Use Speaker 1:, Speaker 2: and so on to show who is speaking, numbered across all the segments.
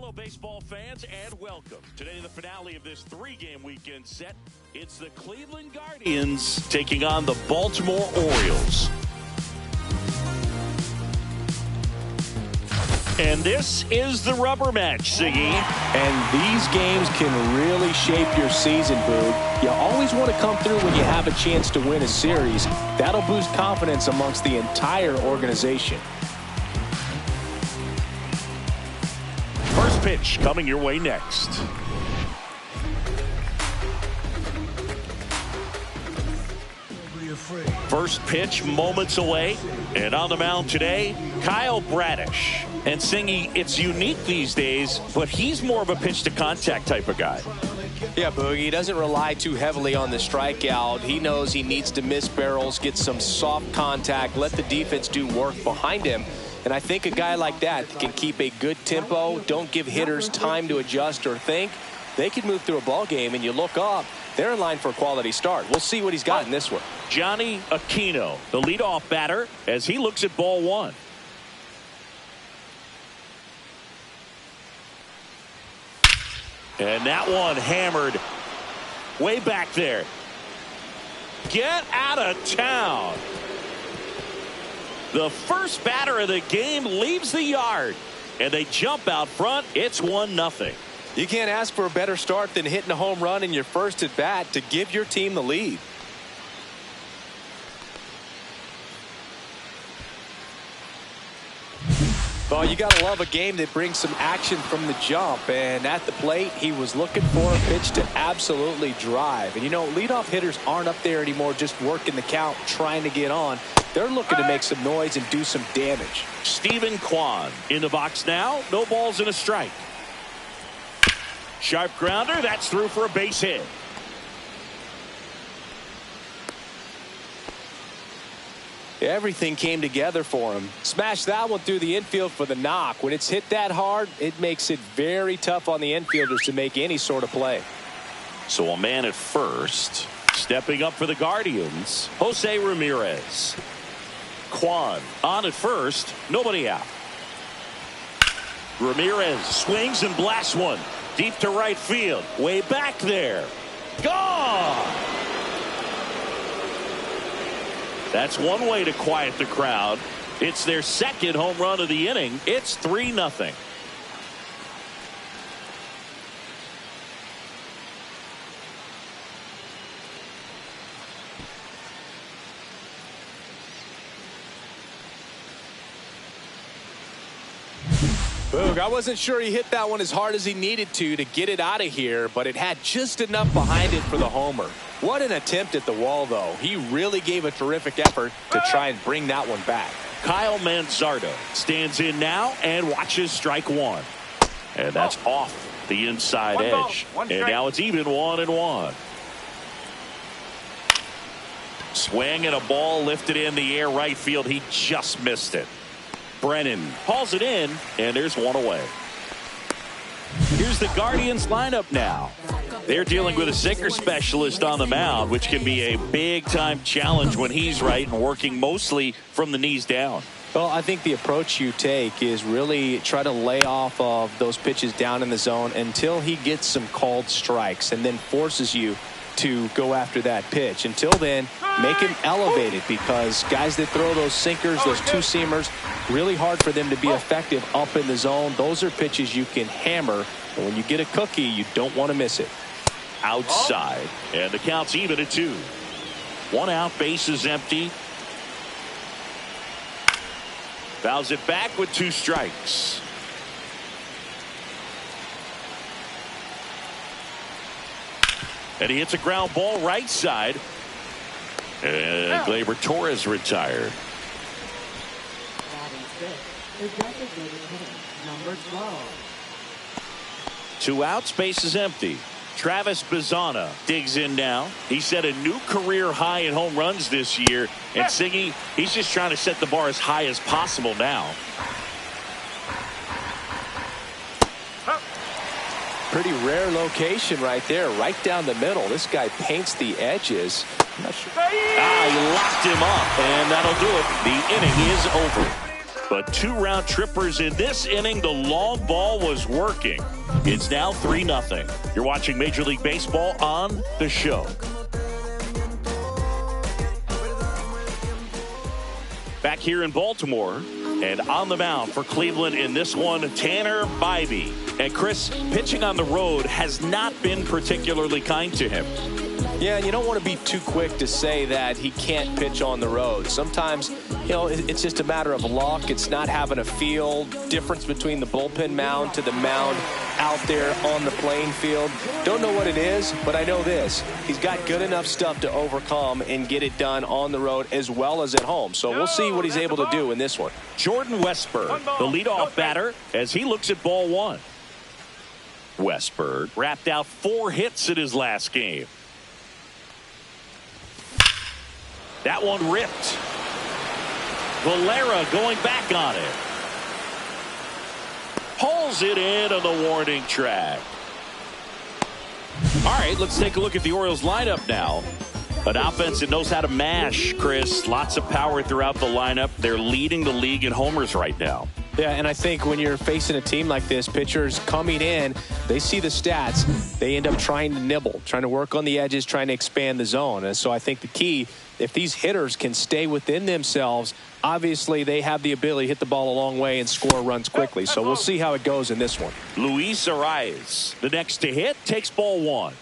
Speaker 1: Hello, baseball fans, and welcome. Today, the finale of this three-game weekend set. It's the Cleveland Guardians taking on the Baltimore Orioles. And this is the rubber match, Siggy.
Speaker 2: And these games can really shape your season, Boog. You always want to come through when you have a chance to win a series. That'll boost confidence amongst the entire organization.
Speaker 1: First pitch coming your way next. First pitch moments away. And on the mound today, Kyle Bradish. And Singy, it's unique these days, but he's more of a pitch-to-contact type of guy.
Speaker 2: Yeah, Boog, he doesn't rely too heavily on the strikeout. He knows he needs to miss barrels, get some soft contact, let the defense do work behind him. And I think a guy like that can keep a good tempo, don't give hitters time to adjust or think. They can move through a ball game, and you look up, they're in line for a quality start. We'll see what he's got in this one.
Speaker 1: Johnny Aquino, the leadoff batter, as he looks at ball one. And that one hammered way back there. Get out of town. The first batter of the game leaves the yard, and they jump out front. It's 1-0.
Speaker 2: You can't ask for a better start than hitting a home run in your first at bat to give your team the lead. Well, you got to love a game that brings some action from the jump. And at the plate, he was looking for a pitch to absolutely drive. And, you know, leadoff hitters aren't up there anymore just working the count, trying to get on. They're looking to make some noise and do some damage.
Speaker 1: Steven Kwan in the box now. No balls and a strike. Sharp grounder. That's through for a base hit.
Speaker 2: Everything came together for him. Smashed that one through the infield for the knock. When it's hit that hard, it makes it very tough on the infielders to make any sort of play.
Speaker 1: So a man at first. Stepping up for the Guardians, Jose Ramirez. Kwan on at first. Nobody out. Ramirez swings and blasts one. Deep to right field. Way back there. Gone! That's one way to quiet the crowd. It's their second home run of the inning. It's 3-0.
Speaker 2: Boog, I wasn't sure he hit that one as hard as he needed to get it out of here, but it had just enough behind it for the homer. What an attempt at the wall, though. He really gave a terrific effort to try and bring that one back.
Speaker 1: Kyle Manzardo stands in now and watches strike one. And that's off the inside edge. And now it's even 1-1. Swing and a ball lifted in the air right field. He just missed it. Brennan hauls it in, and there's one away. Here's the Guardians lineup now. They're dealing with a sinker specialist on the mound, which can be a big-time challenge when he's right and working mostly from the knees down.
Speaker 2: Well, I think the approach you take is really try to lay off of those pitches down in the zone until he gets some called strikes and then forces you to go after that pitch. Until then, make him elevated, because guys that throw those sinkers, those two-seamers, really hard for them to be effective up in the zone. Those are pitches you can hammer, and when you get a cookie, you don't want to miss it.
Speaker 1: Outside, and the count's even at 2. 1 out, bases empty. Fouls it back with 2 strikes. And he hits a ground ball right side. And Gleyber Torres retired.
Speaker 3: Number 12.
Speaker 1: 2 outs, base is empty. Travis Bazzana digs in now. He set a new career high in home runs this year. And Siggy, he's just trying to set the bar as high as possible now.
Speaker 2: Pretty rare location right there, right down the middle. This guy paints the edges. I'm not sure.
Speaker 1: He locked him up, and that'll do it. The inning is over. But 2 round trippers in this inning. The long ball was working. It's now 3-0. You're watching Major League Baseball on The Show. Back here in Baltimore, and on the mound for Cleveland in this one, Tanner Bybee. And Chris, pitching on the road has not been particularly kind to him.
Speaker 2: Yeah, and you don't want to be too quick to say that he can't pitch on the road. Sometimes, it's just a matter of luck. It's not having a feel. Difference between the bullpen mound to the mound out there on the playing field. Don't know what it is, but I know this. He's got good enough stuff to overcome and get it done on the road as well as at home. So we'll see what he's able to do in this one.
Speaker 1: Jordan Westburg, the leadoff batter, as he looks at ball 1. Westburg wrapped out 4 hits in his last game. That one ripped. Valera going back on it. Pulls it in on the warning track. All right, let's take a look at the Orioles lineup now. An offense that knows how to mash, Chris. Lots of power throughout the lineup. They're leading the league in homers right now.
Speaker 2: Yeah, and I think when you're facing a team like this, pitchers coming in, they see the stats. They end up trying to nibble, trying to work on the edges, trying to expand the zone. And so I think the key, if these hitters can stay within themselves, obviously they have the ability to hit the ball a long way and score runs quickly. So we'll see how it goes in this one.
Speaker 1: Luis Arias, the next to hit, takes ball 1.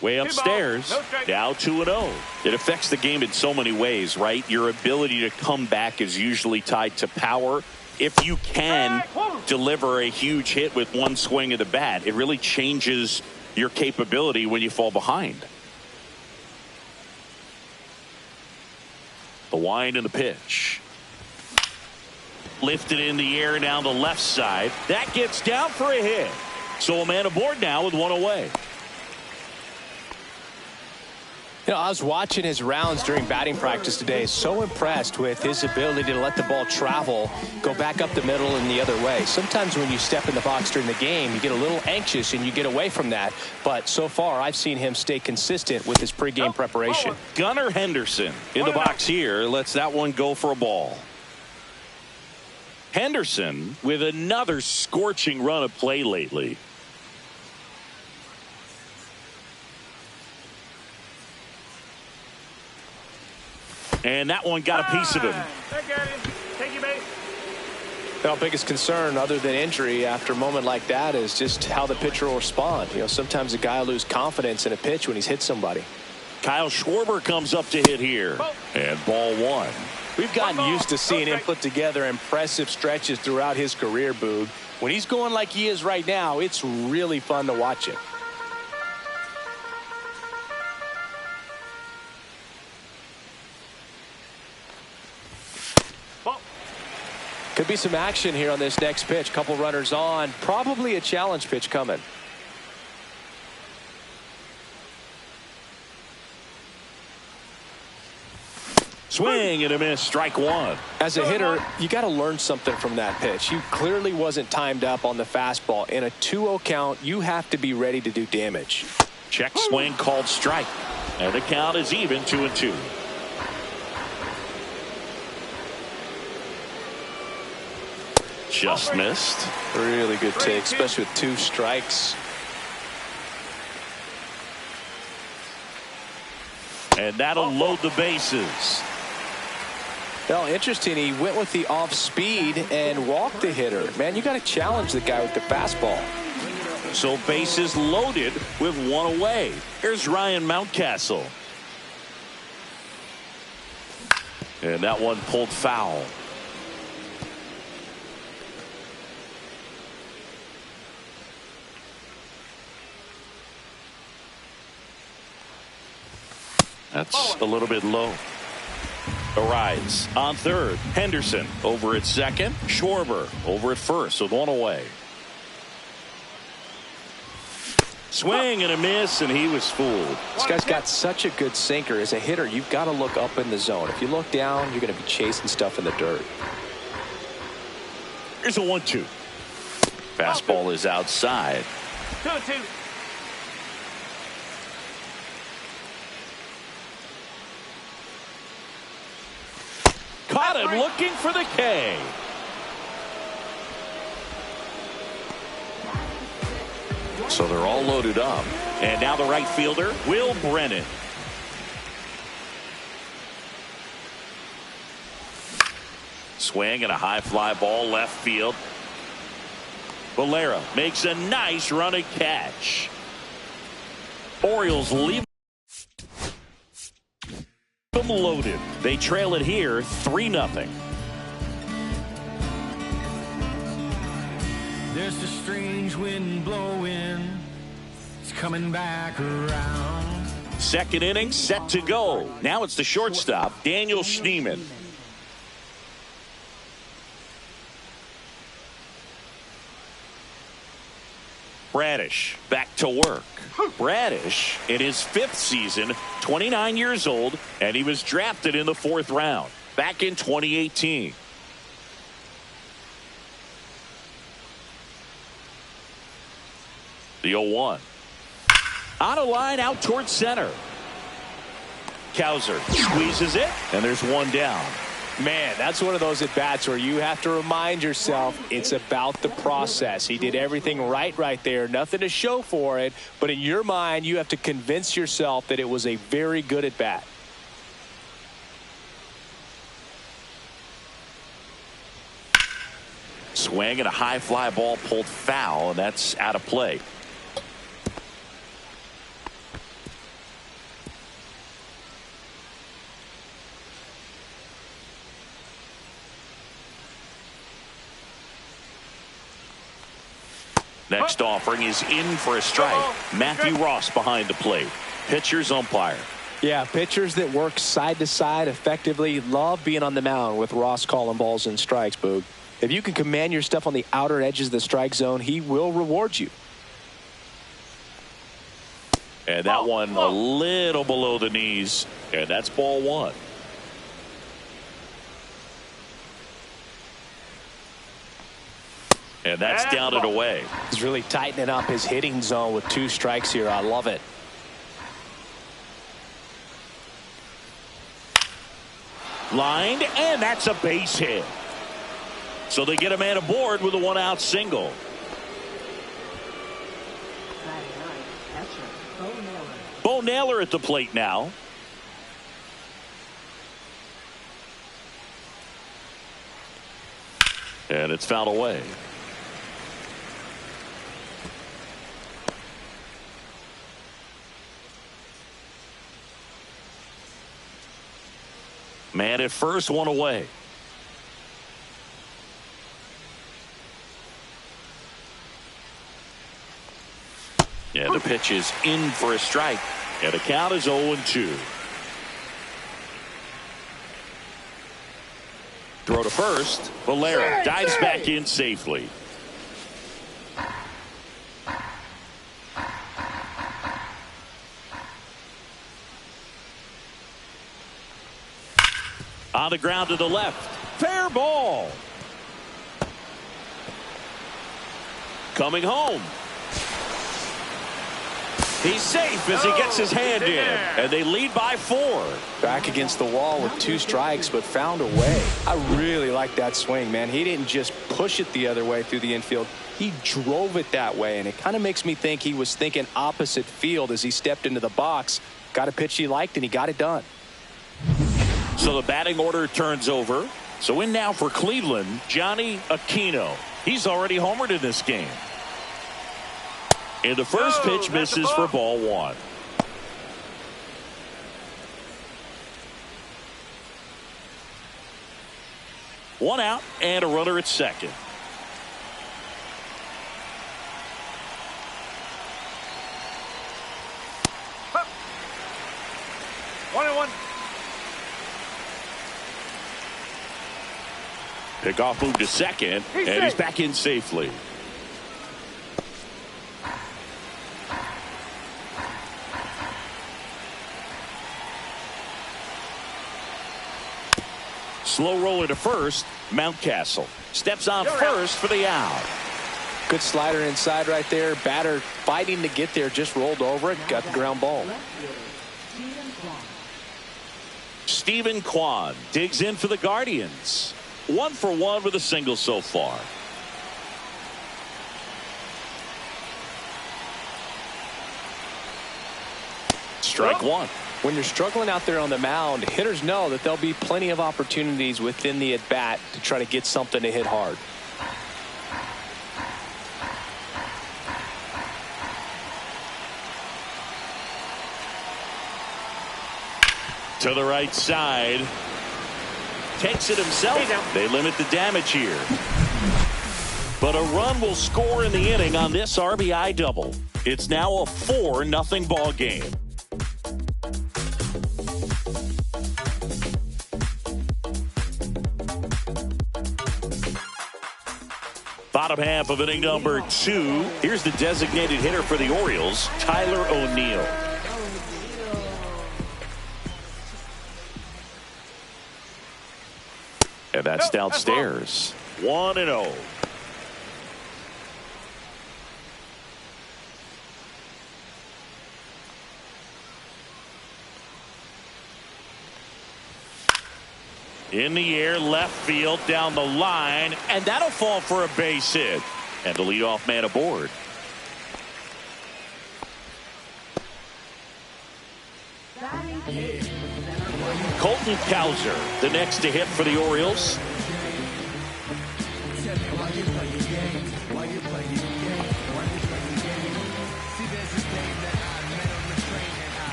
Speaker 1: Way upstairs, now 2-0. It affects the game in so many ways, right? Your ability to come back is usually tied to power. If you can deliver a huge hit with one swing of the bat, it really changes your capability when you fall behind. The wind and the pitch. Lifted in the air down the left side. That gets down for a hit. So a man aboard now with 1 away.
Speaker 2: I was watching his rounds during batting practice today. So impressed with his ability to let the ball travel, go back up the middle and the other way. Sometimes when you step in the box during the game, you get a little anxious and you get away from that. But so far, I've seen him stay consistent with his pregame preparation.
Speaker 1: Gunnar Henderson in the box here lets that one go for a ball. Henderson with another scorching run of play lately. And that one got a piece of him.
Speaker 2: Our biggest concern other than injury after a moment like that is just how the pitcher will respond. Sometimes a guy will lose confidence in a pitch when he's hit somebody.
Speaker 1: Kyle Schwarber comes up to hit here. And ball 1.
Speaker 2: We've gotten used to seeing him put together impressive stretches throughout his career, Boog. When he's going like he is right now, it's really fun to watch him. Could be some action here on this next pitch. Couple runners on. Probably a challenge pitch coming.
Speaker 1: Swing and a miss. Strike 1.
Speaker 2: As a hitter, you got to learn something from that pitch. He clearly wasn't timed up on the fastball. In a 2-0 count, you have to be ready to do damage.
Speaker 1: Check swing called strike. And the count is even 2-2. Just missed.
Speaker 2: Really good take, especially with 2 strikes.
Speaker 1: And that'll load the bases.
Speaker 2: Well, interesting. He went with the off speed and walked the hitter. Man, you got to challenge the guy with the fastball.
Speaker 1: So bases loaded with 1 away. Here's Ryan Mountcastle. And that one pulled foul. That's a little bit low. Arise on third. Henderson over at second. Schwarber over at first with 1 away. Swing and a miss, and he was fooled.
Speaker 2: This guy's got such a good sinker. As a hitter, you've got to look up in the zone. If you look down, you're going to be chasing stuff in the dirt.
Speaker 1: Here's a 1-2. Fastball is outside.
Speaker 3: 2-2.
Speaker 1: caught him looking for the K. So they're all loaded up. And now the right fielder, Will Brennan. Swing and a high fly ball left field. Valera makes a nice running catch. Orioles leave them loaded. They trail it here 3-0.
Speaker 3: There's a strange wind blowing. It's coming back around.
Speaker 1: Second inning set to go. Now it's the shortstop, Daniel Schneemann. Bradish back to work. Bradish in his 5th season, 29 years old, and he was drafted in the 4th round back in 2018. The 0-1. On a line out towards center. Cowser squeezes it, and there's one down.
Speaker 2: Man, that's one of those at-bats where you have to remind yourself it's about the process. He did everything right there. Nothing to show for it. But in your mind, you have to convince yourself that it was a very good at-bat.
Speaker 1: Swing and a high fly ball pulled foul, and that's out of play. Next offering is in for a strike. Matthew Ross behind the plate. Pitcher's umpire.
Speaker 2: Yeah, pitchers that work side to side effectively love being on the mound with Ross calling balls and strikes, Boog. If you can command your stuff on the outer edges of the strike zone, he will reward you.
Speaker 1: And that one a little below the knees, and that's ball 1. And that's down and away.
Speaker 2: He's really tightening up his hitting zone with 2 strikes here. I love it.
Speaker 1: Lined, and that's a base hit. So they get a man aboard with a 1-out single. Bo Naylor at the plate now. And it's fouled away. Man at first, 1 away. Yeah, the pitch is in for a strike. And the count is 0-2. Throw to first. Valera dives back in safely. On the ground to the left. Fair ball. Coming home. He's safe as he gets his hand in. And they lead by 4.
Speaker 2: Back against the wall with 2 strikes, but found a way. I really like that swing, man. He didn't just push it the other way through the infield. He drove it that way, and it kind of makes me think he was thinking opposite field as he stepped into the box. Got a pitch he liked, and he got it done.
Speaker 1: So the batting order turns over. So in now for Cleveland, Johnny Aquino. He's already homered in this game. And the first pitch misses for ball 1. One out and a runner at second.
Speaker 3: One and one.
Speaker 1: Pickoff move to second, and he's back in safely. Slow roller to first. Mountcastle steps on first for the out.
Speaker 2: Good slider inside right there. Batter fighting to get there, just rolled over it, got the ground ball.
Speaker 1: Steven Kwan digs in for the Guardians. 1 for 1 with a single so far. Strike one.
Speaker 2: When you're struggling out there on the mound, hitters know that there'll be plenty of opportunities within the at-bat to try to get something to hit hard.
Speaker 1: To the right side. Takes it himself. They limit the damage here. But a run will score in the inning on this RBI double. It's now a 4-0 ball game. Bottom half of inning number 2. Here's the designated hitter for the Orioles, Tyler O'Neill. And that's downstairs. 1-0. In the air, left field, down the line, and that'll fall for a base hit. And the leadoff man aboard. Colton Cowser, the next to hit for the Orioles.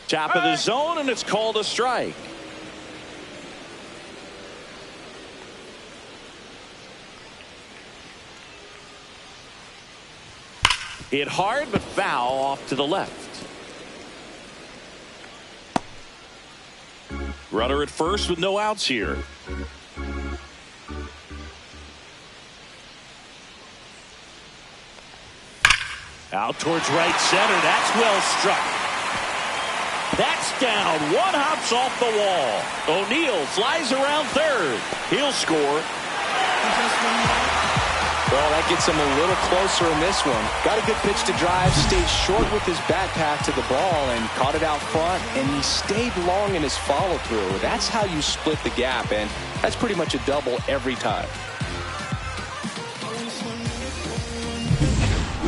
Speaker 1: Top of the zone, and it's called a strike. Hit hard, but foul off to the left. Runner at first with no outs here. Out towards right center. That's well struck. That's down. One hops off the wall. O'Neill flies around third. He'll score.
Speaker 2: Well, that gets him a little closer in this one. Got a good pitch to drive, stayed short with his back path to the ball and caught it out front, and he stayed long in his follow through. That's how you split the gap, and that's pretty much a double every time.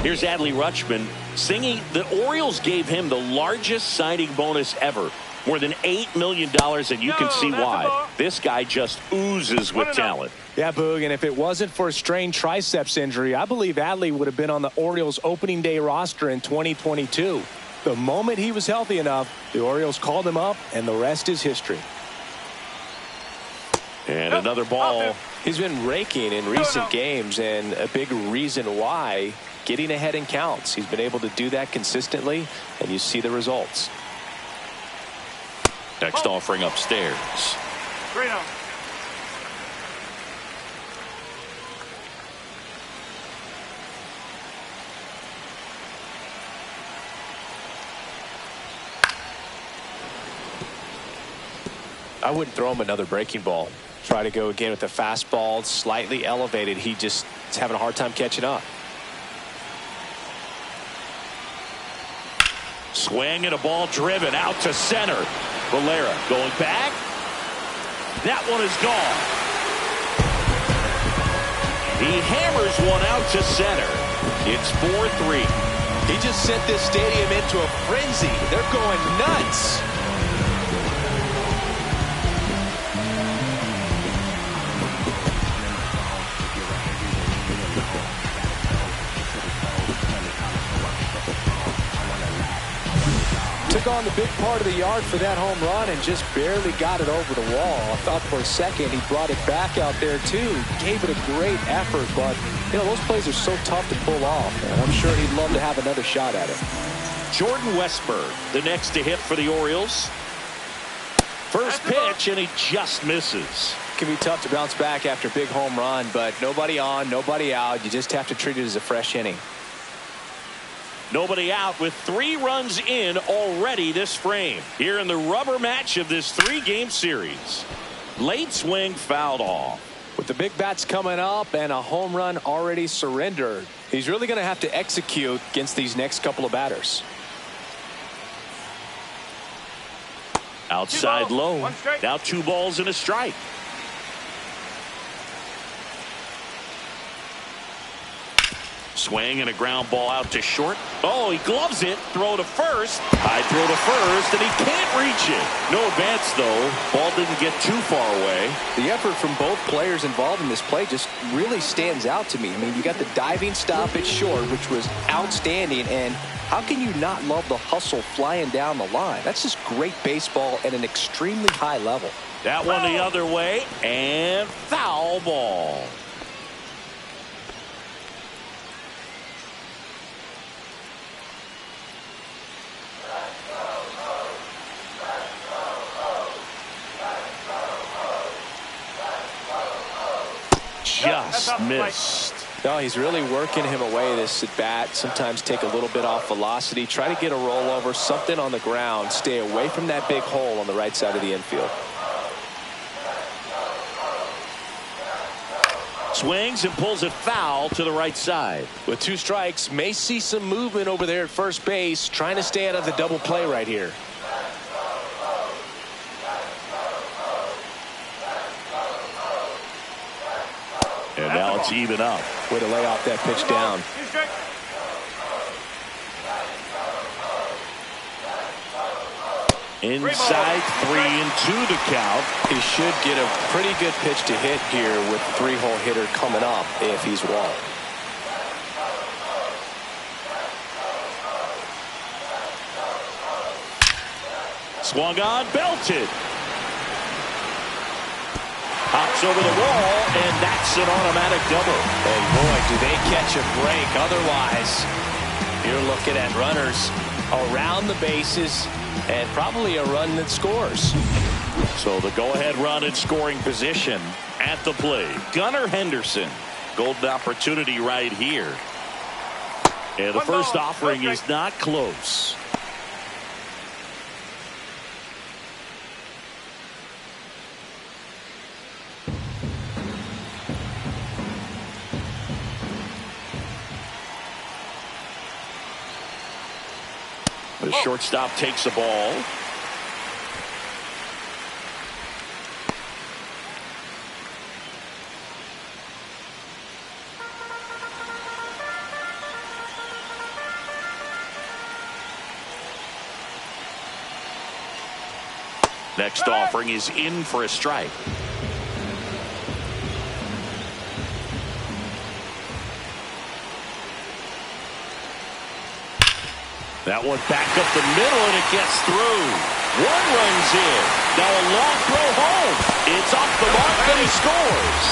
Speaker 1: Here's Adley Rutschman singing. The Orioles gave him the largest signing bonus ever, more than $8 million, and you can see why. This guy just oozes with talent.
Speaker 2: Yeah, Boog, and if it wasn't for a strained triceps injury, I believe Adley would have been on the Orioles opening day roster in 2022. The moment he was healthy enough, the Orioles called him up, and the rest is history.
Speaker 1: And another ball.
Speaker 2: He's been raking in recent games, and a big reason why, getting ahead in counts. He's been able to do that consistently, and you see the results.
Speaker 1: Next offering upstairs.
Speaker 2: I wouldn't throw him another breaking ball. Try to go again with the fastball, slightly elevated. He just is having a hard time catching up.
Speaker 1: Swing and a ball driven out to center. Valera going back. That one is gone. He hammers one out to center. It's 4-3.
Speaker 2: He just sent this stadium into a frenzy. They're going nuts. Took on the big part of the yard for that home run and just barely got it over the wall. I thought for a second he brought it back out there too. Gave it a great effort, but you know those plays are so tough to pull off, and I'm sure he'd love to have another shot at it.
Speaker 1: Jordan Westburg, the next to hit for the Orioles. First pitch, and he just misses.
Speaker 2: It can be tough to bounce back after a big home run, but nobody on, nobody out. You just have to treat it as a fresh inning.
Speaker 1: Nobody out with 3 runs in already this frame. Here in the rubber match of this 3-game series. Late swing fouled off.
Speaker 2: With the big bats coming up and a home run already surrendered, he's really going to have to execute against these next couple of batters.
Speaker 1: Outside low. Now 2 balls and a strike. Swing and a ground ball out to short. Oh, he gloves it. Throw to first. High throw to first, and he can't reach it. No advance, though. Ball didn't get too far away.
Speaker 2: The effort from both players involved in this play just really stands out to me. I mean, you got the diving stop at short, which was outstanding, and how can you not love the hustle flying down the line? That's just great baseball at an extremely high level.
Speaker 1: That one the other way, and foul ball. Just missed.
Speaker 2: No, he's really working him away this at bat. Sometimes take a little bit off velocity. Try to get a rollover, something on the ground. Stay away from that big hole on the right side of the infield.
Speaker 1: Swings and pulls it foul to the right side.
Speaker 2: With 2 strikes, may see some movement over there at first base. Trying to stay out of the double play right here.
Speaker 1: And now it's even up.
Speaker 2: Way to lay off that pitch down.
Speaker 1: Inside 3-2 to count.
Speaker 2: He should get a pretty good pitch to hit here with the 3-hole hitter coming up if he's walked.
Speaker 1: Swung on, belted. Hops over the wall, and that's an automatic double.
Speaker 2: And boy, do they catch a break. Otherwise, you're looking at runners around the bases and probably a run that scores.
Speaker 1: So the go-ahead run in scoring position at the plate. Gunnar Henderson. Golden opportunity right here. And the first offering is not close. The shortstop takes the ball. Next offering is in for a strike. That one back up the middle, and it gets through. One runs in. Now a long throw home. It's off the mark, and he scores.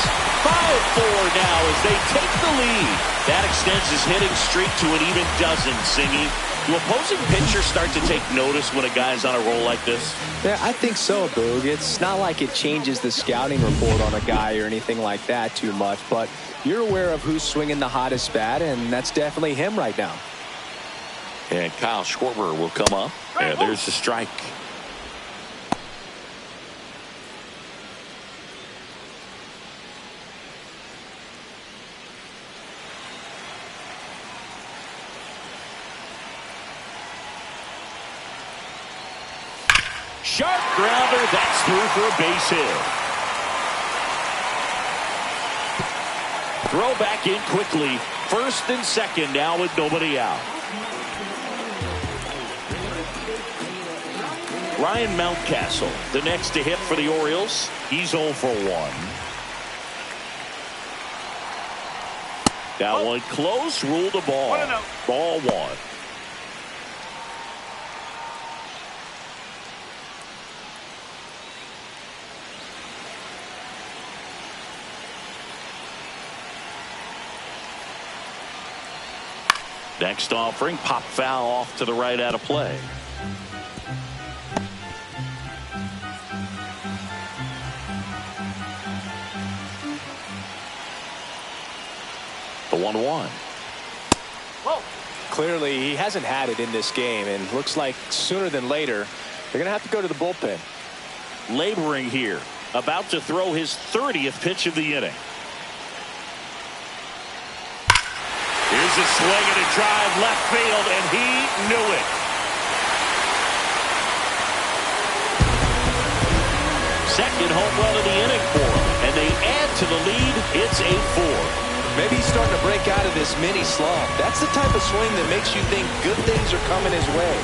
Speaker 1: 5-4 now as they take the lead. That extends his hitting streak to an even dozen, Singy. Do opposing pitchers start to take notice when a guy's on a roll like this?
Speaker 2: Yeah, I think so, Boog. It's not like it changes the scouting report on a guy or anything like that too much, but you're aware of who's swinging the hottest bat, and that's definitely him right now.
Speaker 1: And Kyle Schwarber will come up. And there's the strike. Sharp grounder. That's through for a base hit. Throw back in quickly. First and second now with nobody out. Ryan Mountcastle, the next to hit for the Orioles. He's 0 for 1. That one close, ruled a ball. Ball 1. Next offering, pop foul off to the right out of play. The 1-1.
Speaker 2: Clearly, he hasn't had it in this game, and looks like sooner than later, they're going to have to go to the bullpen.
Speaker 1: Laboring here. about to throw his 30th pitch of the inning. Here's a swing and a drive left field, and he knew it. Second home run of the inning for him, and they add to the lead. It's 8-4.
Speaker 2: Maybe he's starting to break out of this mini slump. That's the type of swing that makes you think good things are coming his way.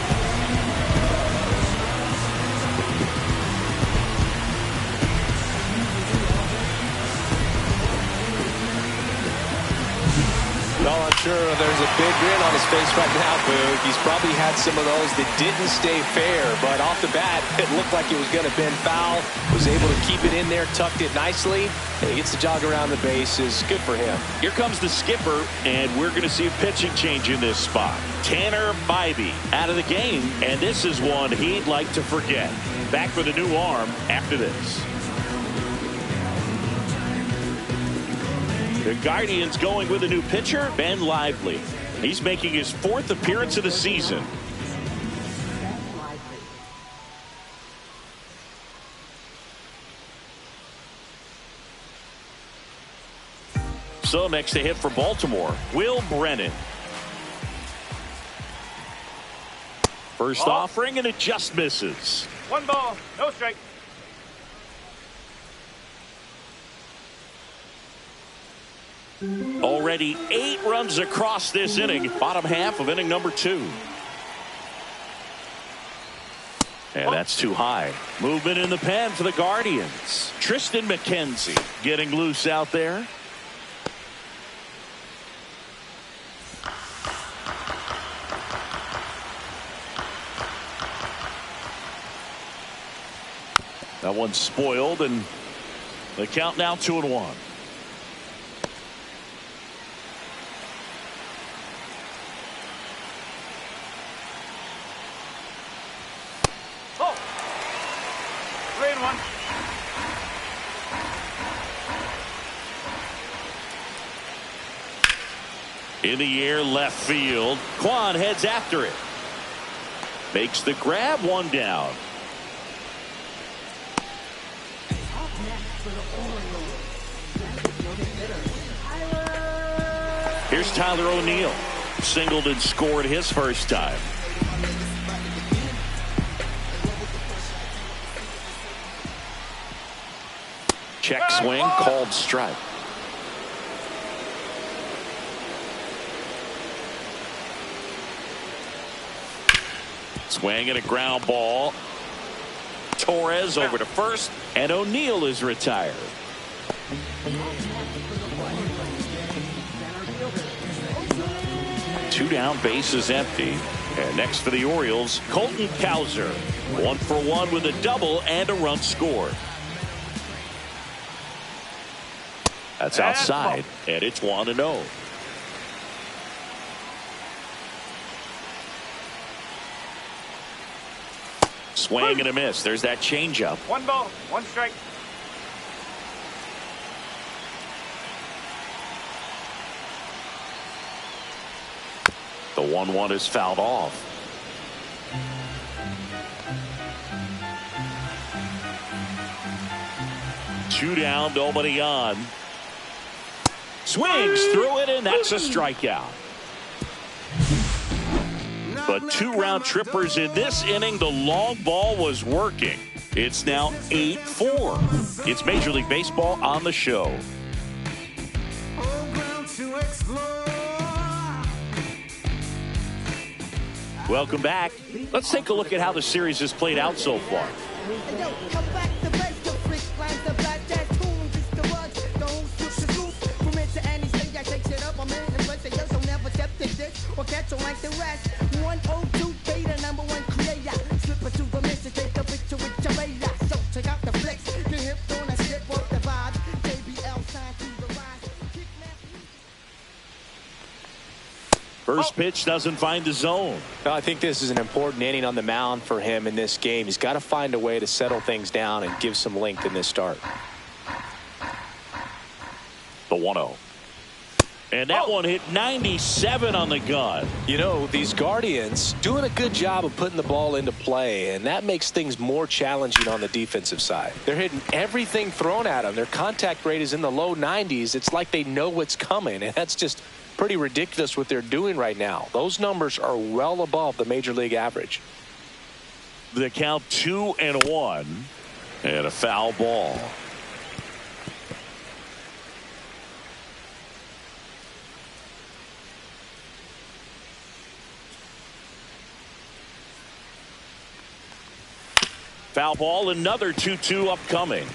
Speaker 2: Well, I'm sure there's a big grin on his face right now, Boog. He's probably had some of those that didn't stay fair, but off the bat, it looked like it was going to bend foul. Was able to keep it in there, tucked it nicely, and he gets the jog around the bases. Good for him.
Speaker 1: Here comes the skipper, and we're going to see a pitching change in this spot. Tanner Bybee out of the game, and this is one he'd like to forget. Back with a new arm after this. The Guardians going with a new pitcher, Ben Lively. He's making his 4th appearance of the season. So next to hit for Baltimore, Will Brennan. First offering, and it just misses.
Speaker 4: 1 ball, no strike.
Speaker 1: Already 8 runs across this inning, bottom half of inning number 2. And that's too high. Movement in the pen for the Guardians. Tristan McKenzie getting loose out there. That one's spoiled, and the count now 2-1. In the air, left field. Quan heads after it. Makes the grab, 1 down. Here's Tyler O'Neill. Singled and scored his first time. Check swing, called strike. Swing and a ground ball. Torres over to first, and O'Neill is retired. Two down, bases empty. And next for the Orioles, Colton Cowser. 1 for 1 with a double and a run scored. That's outside, and it's 1-0. Swing and a miss. There's that changeup.
Speaker 4: 1 ball, 1 strike.
Speaker 1: The 1-1 is fouled off. Two down, nobody on. Swings through it, and that's a strikeout. But 2 round trippers in this inning. The long ball was working. It's now 8-4. It's Major League Baseball on the show. Welcome back. Let's take a look at how the series has played out so far. First pitch doesn't find the zone.
Speaker 2: I think this is an important inning on the mound for him in this game. He's got to find a way to settle things down and give some length in this start.
Speaker 1: The 1-0. And that one hit 97 on the gun.
Speaker 2: You know, these Guardians doing a good job of putting the ball into play, and that makes things more challenging on the defensive side. They're hitting everything thrown at them. Their contact rate is in the low 90s. It's like they know what's coming, and that's just pretty ridiculous what they're doing right now. Those numbers are well above the major league average.
Speaker 1: The count 2-1 and a foul ball. Foul ball, another 2-2 upcoming.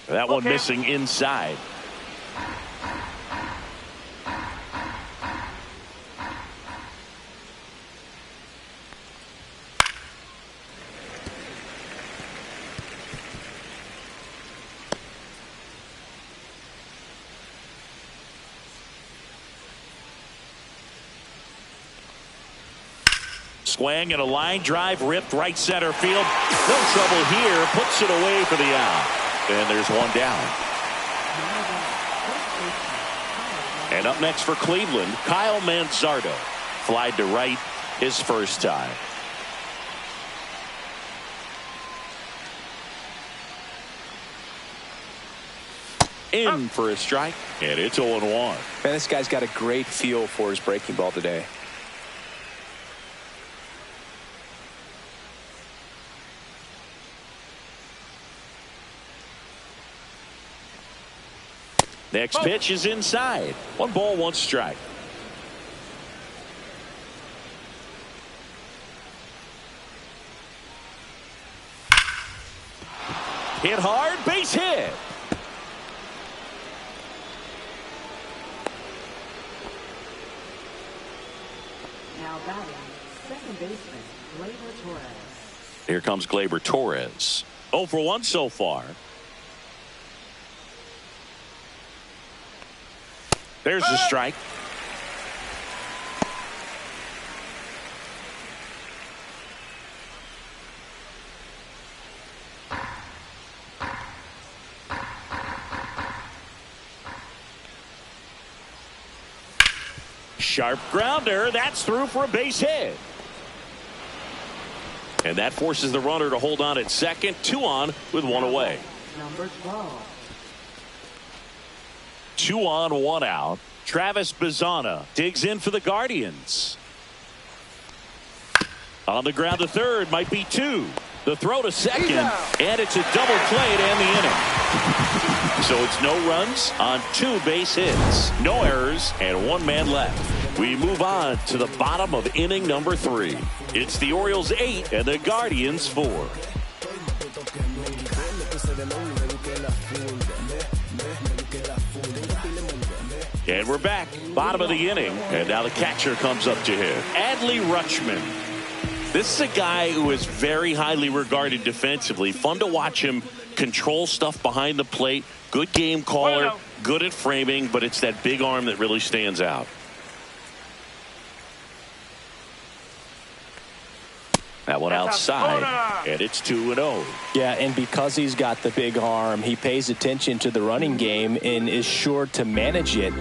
Speaker 1: That one missing inside. Swing and a line drive ripped right center field. No trouble here. Puts it away for the out. And there's one down. And up next for Cleveland, Kyle Manzardo. Flied to right his first time. In for a strike. And it's 0-1.
Speaker 2: Man, this guy's got a great feel for his breaking ball today.
Speaker 1: Next pitch is inside. 1 ball, 1 strike. Hit hard, base hit.
Speaker 5: Now batting, second baseman, Gleyber Torres.
Speaker 1: Here comes Gleyber Torres. 0 for 1 so far. There's the strike. Sharp grounder. That's through for a base hit. And that forces the runner to hold on at second. 2 on with 1 away.
Speaker 5: Number 12.
Speaker 1: 2 on, 1 out. Travis Bazzana digs in for the Guardians. On the ground to third, might be 2. The throw to second, and it's a double play to end the inning. So it's no runs on 2 base hits, no errors, and 1 man left. We move on to the bottom of inning number 3. It's the Orioles 8 and the Guardians 4. And we're back. Bottom of the inning. And now the catcher comes up to hit. Adley Rutschman. This is a guy who is very highly regarded defensively. Fun to watch him control stuff behind the plate. Good game caller. Good at framing. But it's that big arm that really stands out. That one outside, and it's 2-0.
Speaker 2: Yeah, and because he's got the big arm, he pays attention to the running game and is sure to manage it.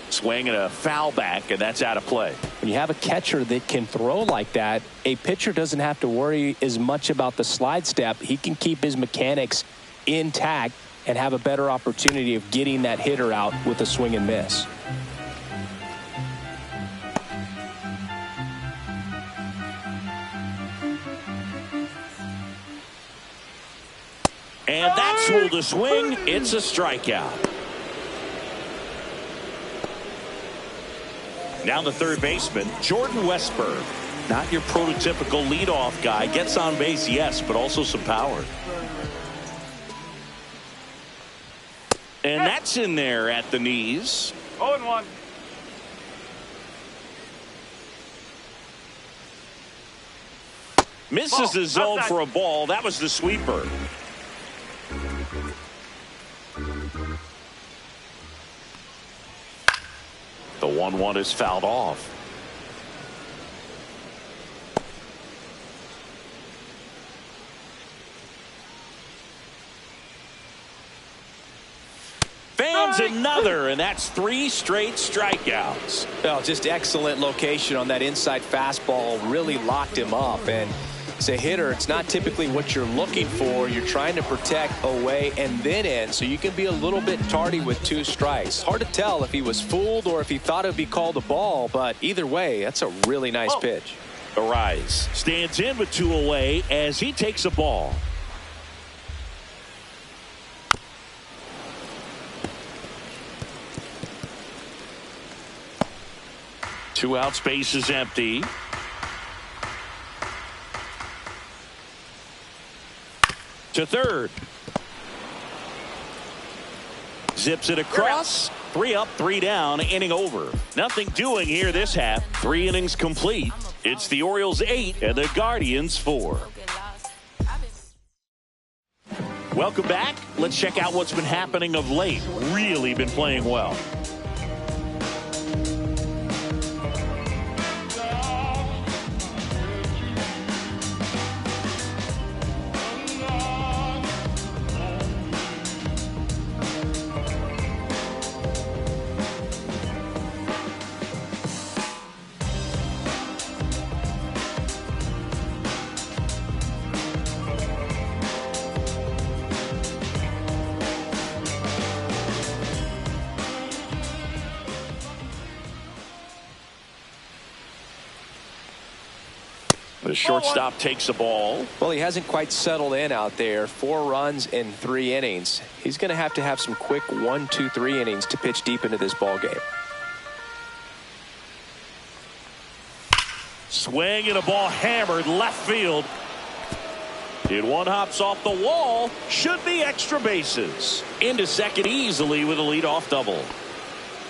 Speaker 1: Swing and a foul back, and that's out of play.
Speaker 2: When you have a catcher that can throw like that, a pitcher doesn't have to worry as much about the slide step. He can keep his mechanics intact and have a better opportunity of getting that hitter out with a swing and miss.
Speaker 1: And that's ruled a swing. It's a strikeout. Now the third baseman, Jordan Westburg. Not your prototypical leadoff guy. Gets on base, yes, but also some power. And that's in there at the knees.
Speaker 4: 0-1.
Speaker 1: Misses the zone for a ball. That was the sweeper. The 1-1 is fouled off. Fans another, and that's 3 straight strikeouts.
Speaker 2: Well, just excellent location on that inside fastball. Really locked him up. And as a hitter, it's not typically what you're looking for. You're trying to protect away and then in, so you can be a little bit tardy with 2 strikes. Hard to tell if he was fooled or if he thought it would be called a ball, but either way, that's a really nice pitch.
Speaker 1: Arise stands in with 2 away as he takes a ball. Two out, space is empty. To third. Zips it across. 3 up, 3 down, inning over. Nothing doing here this half. 3 innings complete. It's the Orioles 8 and the Guardians 4. Welcome back. Let's check out what's been happening of late. Really been playing well. The shortstop takes the ball.
Speaker 2: Well, he hasn't quite settled in out there. 4 runs in 3 innings. He's going to have some quick 1, 2, 3 innings to pitch deep into this ball game.
Speaker 1: Swing and a ball hammered left field. It 1 hops off the wall. Should be extra bases. Into second easily with a leadoff double.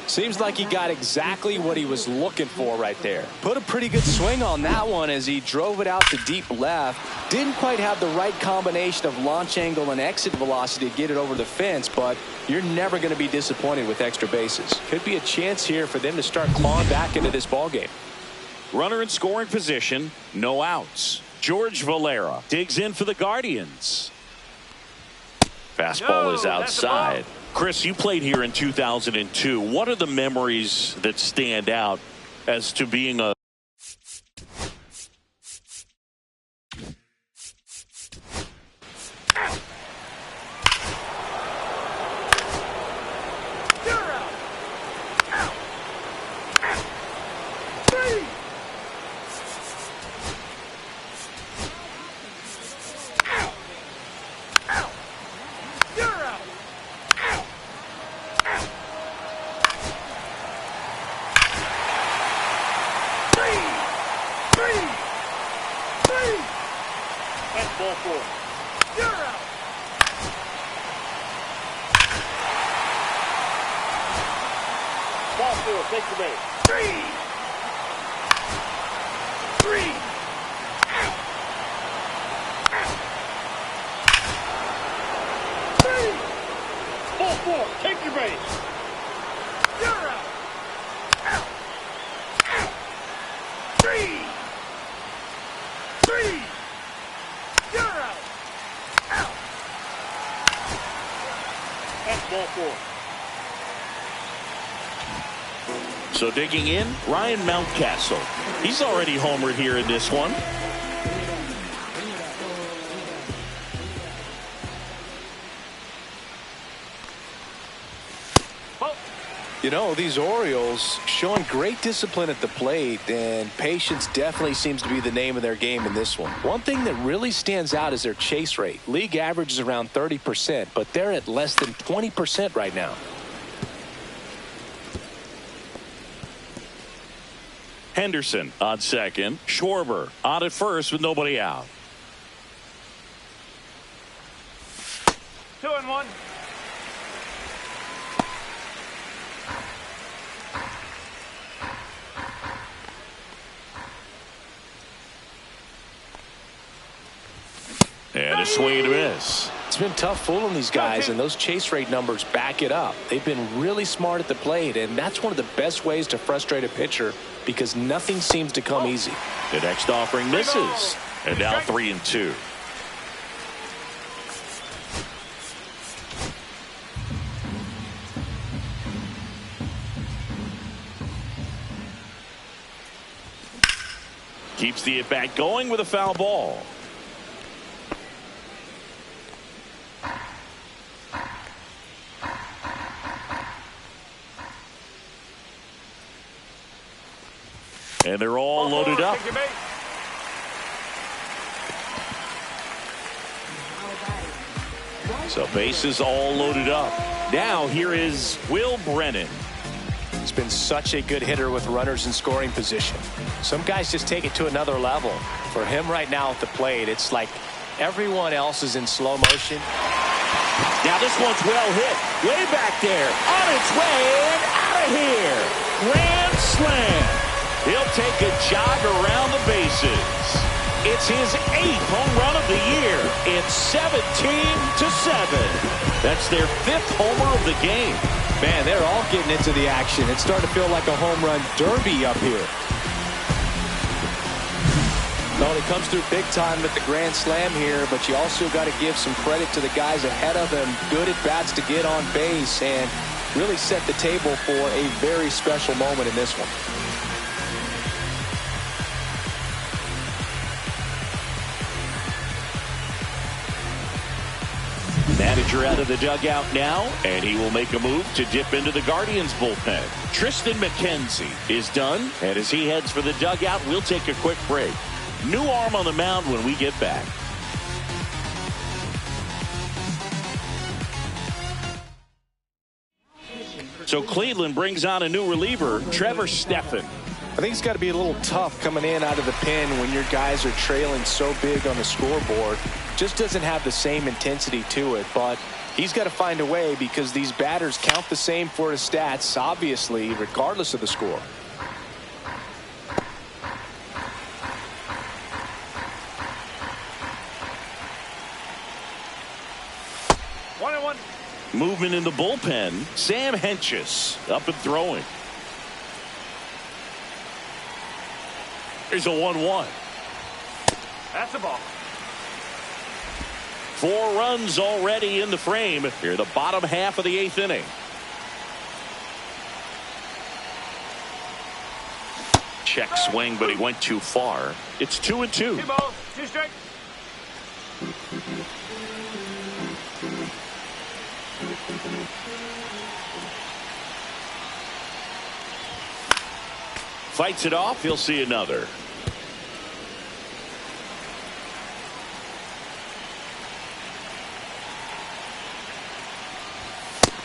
Speaker 2: Seems like he got exactly what he was looking for right there. Put a pretty good swing on that one as he drove it out to deep left. Didn't quite have the right combination of launch angle and exit velocity to get it over the fence, but you're never going to be disappointed with extra bases. Could be a chance here for them to start clawing back into this ball game.
Speaker 1: Runner in scoring position, no outs. George Valera digs in for the Guardians. Fastball is outside. Chris, you played here in 2002. What are the memories that stand out as to being a ball 4. You're out. Ball 4, take the base. 3. 3. Ball 4, take your base. You're out. 3. 3. You're out. Out. That's ball 4. So digging in, Ryan Mountcastle. He's already homered here in this one.
Speaker 2: You know, these Orioles showing great discipline at the plate, and patience definitely seems to be the name of their game in this one. One thing that really stands out is their chase rate. League average is around 30%, but they're at less than 20% right now.
Speaker 1: Henderson on second. Schwarber on at first with nobody out.
Speaker 4: 2-1.
Speaker 1: And a swing and a miss.
Speaker 2: It's It's been tough fooling these guys, and those chase rate numbers back it up. They've been really smart at the plate, and that's one of the best ways to frustrate a pitcher because nothing seems to come easy.
Speaker 1: The next offering misses, and now 3-2. Keeps the at-bat going with a foul ball. And they're all loaded up. So bases all loaded up. Now here is Will Brennan.
Speaker 2: He's been such a good hitter with runners in scoring position. Some guys just take it to another level. For him right now at the plate, it's like everyone else is in slow motion.
Speaker 1: Now this one's well hit. Way back there. On its way and out of here. Grand slam. He'll take a jog around the bases. It's his 8th home run of the year. It's 17-7. That's their 5th homer of the game.
Speaker 2: Man, they're all getting into the action. It's starting to feel like a home run derby up here. Well, he comes through big time with the grand slam here, but you also got to give some credit to the guys ahead of him. Good at bats to get on base and really set the table for a very special moment in this one.
Speaker 1: Manager out of the dugout now, and he will make a move to dip into the Guardians bullpen. Tristan McKenzie is done, and as he heads for the dugout, we'll take a quick break. New arm on the mound when we get back. So Cleveland brings on a new reliever, Trevor Stephan.
Speaker 2: I think it's got to be a little tough coming in out of the pen when your guys are trailing so big on the scoreboard. Just doesn't have the same intensity to it, but he's got to find a way because these batters count the same for his stats, obviously, regardless of the score.
Speaker 1: Movement in the bullpen. Sam Hentges up and throwing. Here's a 1-1.
Speaker 4: That's a ball.
Speaker 1: 4 runs already in the frame here, the bottom half of the 8th inning. Check swing, but he went too far. It's 2-2.
Speaker 4: 2 balls, 2 strikes.
Speaker 1: Fights it off. He'll see another.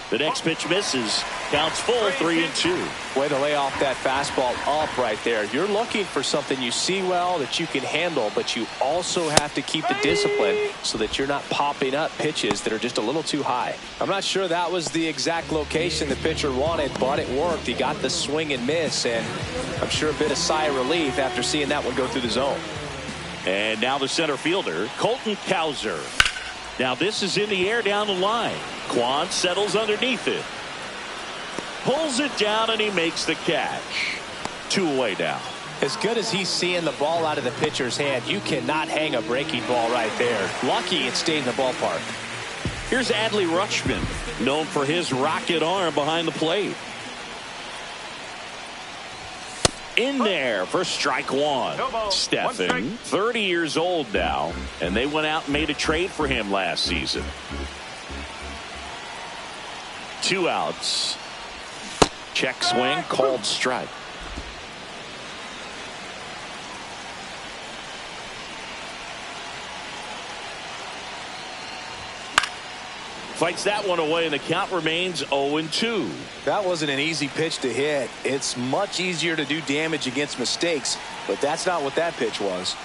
Speaker 1: The next pitch misses. Counts full, 3-2.
Speaker 2: Way to lay off that fastball up right there. You're looking for something you see well that you can handle, but you also have to keep the discipline so that you're not popping up pitches that are just a little too high. I'm not sure that was the exact location the pitcher wanted, but it worked. He got the swing and miss, and I'm sure a bit of sigh of relief after seeing that one go through the zone.
Speaker 1: And now the center fielder, Colton Cowser. Now this is in the air down the line. Quan settles underneath it. Pulls it down and he makes the catch. 2 away now.
Speaker 2: As good as he's seeing the ball out of the pitcher's hand, you cannot hang a breaking ball right there. Lucky it stayed in the ballpark.
Speaker 1: Here's Adley Rutschman, known for his rocket arm behind the plate. In there for strike 1. Stephan, 30 years old now, and they went out and made a trade for him last season. 2 outs. Check swing, called strike. Fights that one away, and the count remains 0-2.
Speaker 2: That wasn't an easy pitch to hit. It's much easier to do damage against mistakes, but that's not what that pitch was.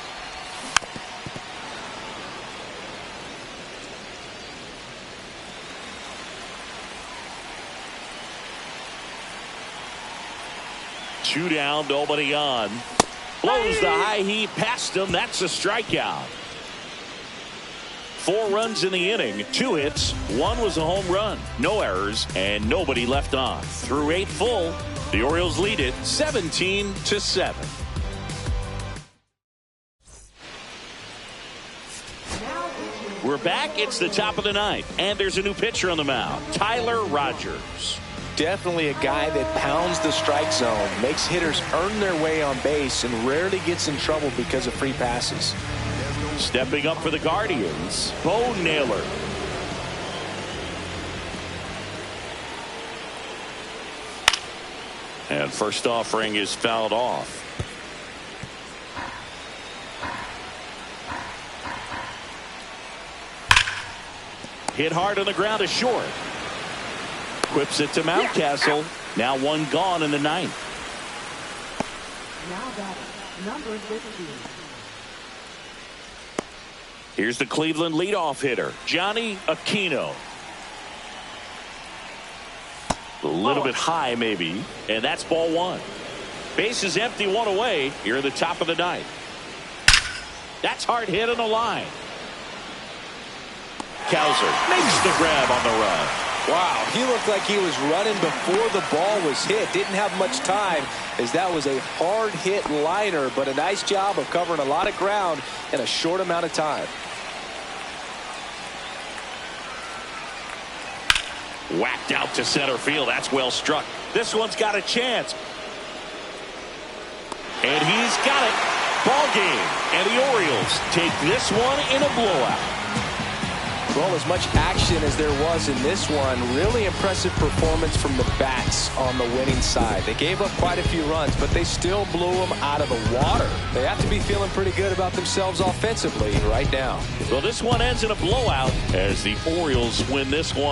Speaker 1: Two down, nobody on. Blows the high heat past him. That's a strikeout. 4 runs in the inning, 2 hits, 1 was a home run, no errors, and nobody left on. Through 8 full, the Orioles lead it 17-7. We're back. It's the top of the 9th, and there's a new pitcher on the mound, Tyler Rogers.
Speaker 2: Definitely a guy that pounds the strike zone, makes hitters earn their way on base, and rarely gets in trouble because of free passes.
Speaker 1: Stepping up for the Guardians, Bo Naylor. And first offering is fouled off. Hit hard on the ground to short. Whips it to Mountcastle. Now 1 gone in the 9th.
Speaker 5: Now batting, number 15.
Speaker 1: Here's the Cleveland leadoff hitter, Johnny Aquino. A little bit high maybe, and that's ball 1. Base is empty, 1 away. Here in the top of the 9th. That's hard hit on the line. Cowser makes the grab on the run.
Speaker 2: Wow, he looked like he was running before the ball was hit. Didn't have much time, as that was a hard hit liner, but a nice job of covering a lot of ground in a short amount of time.
Speaker 1: Whacked out to center field. That's well struck. This one's got a chance. And he's got it. Ball game. And the Orioles take this one in a blowout.
Speaker 2: Well, as much action as there was in this one, really impressive performance from the bats on the winning side. They gave up quite a few runs, but they still blew them out of the water. They have to be feeling pretty good about themselves offensively right now.
Speaker 1: Well, this one ends in a blowout as the Orioles win this one.